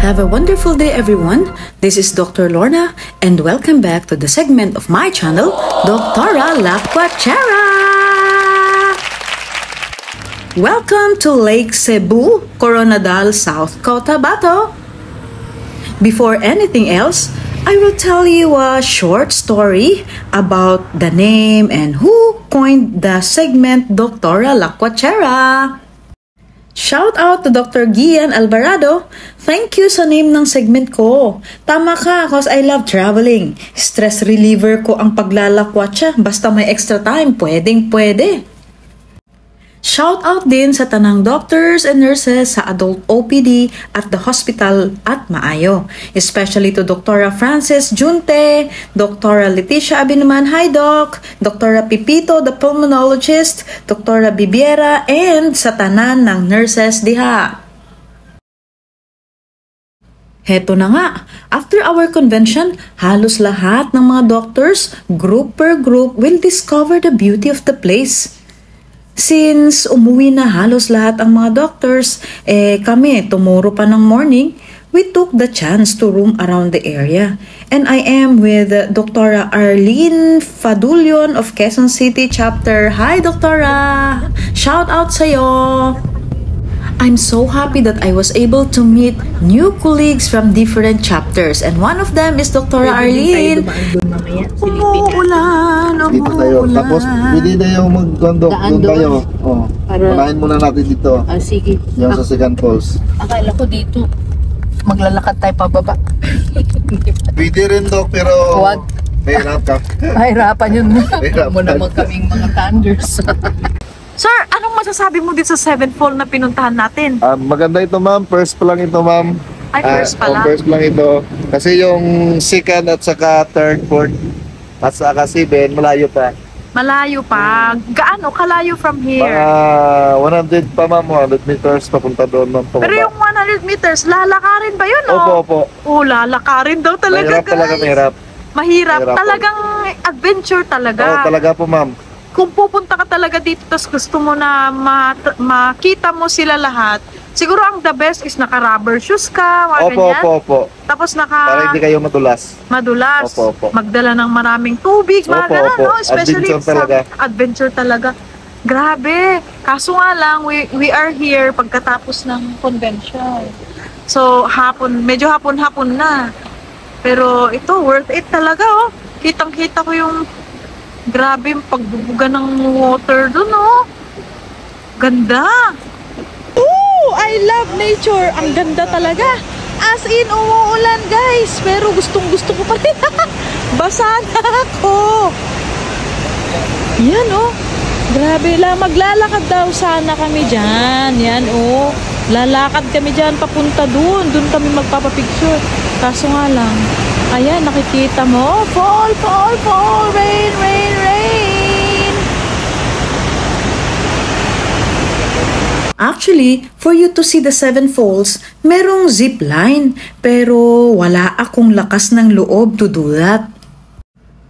Have a wonderful day, everyone. This is Dr. Lorna, and welcome back to the segment of my channel, Doctora Laquachera. Welcome to Lake Cebu, Coronadal, South Cotabato. Before anything else, I will tell you a short story about the name and who coined the segment Doctora Laquachera. Shout out to Dr. Gian Alvarado. Thank you sa name ng segment ko. Tama ka, cause I love traveling. Stress reliever ko ang paglalakwatsa. Basta may extra time, pwedeng pwede. Shout out din sa tanang doctors and nurses sa adult OPD at the hospital at Maayo. Especially to Dr. Frances Junte, Dr. Leticia Abinuman, hi Doc, Dr. Pipito, the pulmonologist, Dr. Bibiera, and sa tanan ng nurses diha. Heto na nga, after our convention, halos lahat ng mga doctors, group per group, will discover the beauty of the place. Since umuwi na halos lahat ang mga doctors, kami, tomorrow pa ng morning, we took the chance to roam around the area. And I am with Dr. Arlene Fadulion of Quezon City Chapter. Hi, Doctora! Shout out sa'yo! I'm so happy that I was able to meet new colleagues from different chapters. And one of them is Dr. Arlene. Umuulan, dito tayo. Tapos, pwede na yung mag-conduct doon tayo. Oh, unahin muna natin dito. Sige. Yung sa second falls. Akala ko dito. Maglalakad tayo pababa. Pwede rin, Doc, pero huwag. Mahirap ka. Mahirapan yun. Mahirapan. Mo naman kaming mga thunders. Sir, anong masasabi mo dito sa 7th fall na pinuntahan natin? Maganda ito, ma'am. First pa lang ito, ma'am. Ay, first pa lang? First pa lang ito. Kasi yung second at saka third, fourth, at saka 7, malayo pa. Malayo pa. Gaano kalayo from here? Mga 100 pa, ma'am. 100 meters papunta doon, ma'am. Pero yung 100 meters, lalakarin ba yun, no? Opo. Lalakarin daw talaga, mahirap guys. Talaga, mahirap. Mahirap. Talagang adventure talaga. Oo, talaga po, ma'am. Kung pupunta ka talaga dito tapos gusto mo na makita mo sila lahat, siguro ang the best is naka-rubber shoes ka, mga ganyan. Opo. Tapos Para hindi kayo madulas. Opo. Magdala ng maraming tubig, mga ganun, no? Especially adventure talaga. Grabe. Kaso nga lang, we are here pagkatapos ng convention. So, medyo hapon-hapon na. Pero ito, worth it talaga, oh. Kitang-kita ko yung grabe yung pagbubuga ng water dun, oh. Ganda. Oh, I love nature. Ang ganda talaga. As in, umuulan, guys. Pero gustong-gusto ko pa rin. Basa na ako. Yan, oh. Grabe lang. Maglalakad daw sana kami dyan. Yan, oh. Lalakad kami dyan papunta dun. Dun kami magpapapicture. Kaso nga lang, ayan, nakikita mo. Fall. Rain. Actually, for you to see the 7 falls, merong zip line. Pero wala akong lakas ng loob to do that.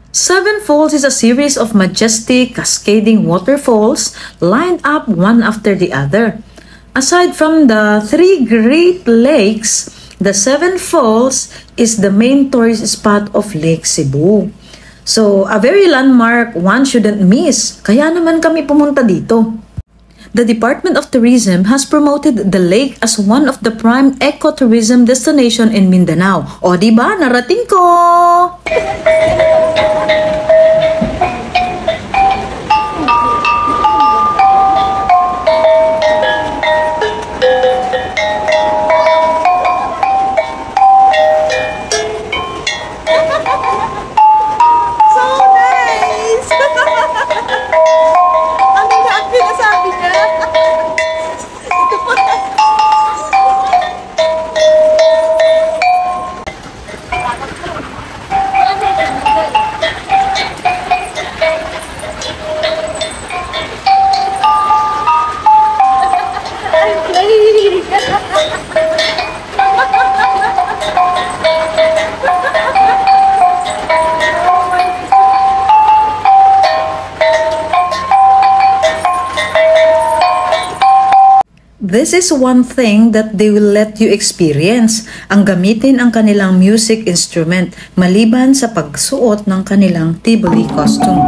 7 Falls is a series of majestic, cascading waterfalls lined up one after the other. Aside from the 3 Great Lakes, the 7 Falls is the main tourist spot of Lake Cebu. So, a very landmark one shouldn't miss. Kaya naman kami pumunta dito. The Department of Tourism has promoted the lake as one of the prime ecotourism destination in Mindanao. O diba, narating ko! this is one thing that they will let you experience, ang gamitin ang kanilang music instrument maliban sa pagsuot ng kanilang Tiboli costume.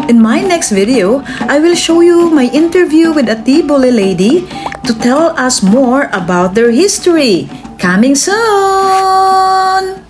In my next video, I will show you my interview with a Tiboli lady to tell us more about their history. Coming soon!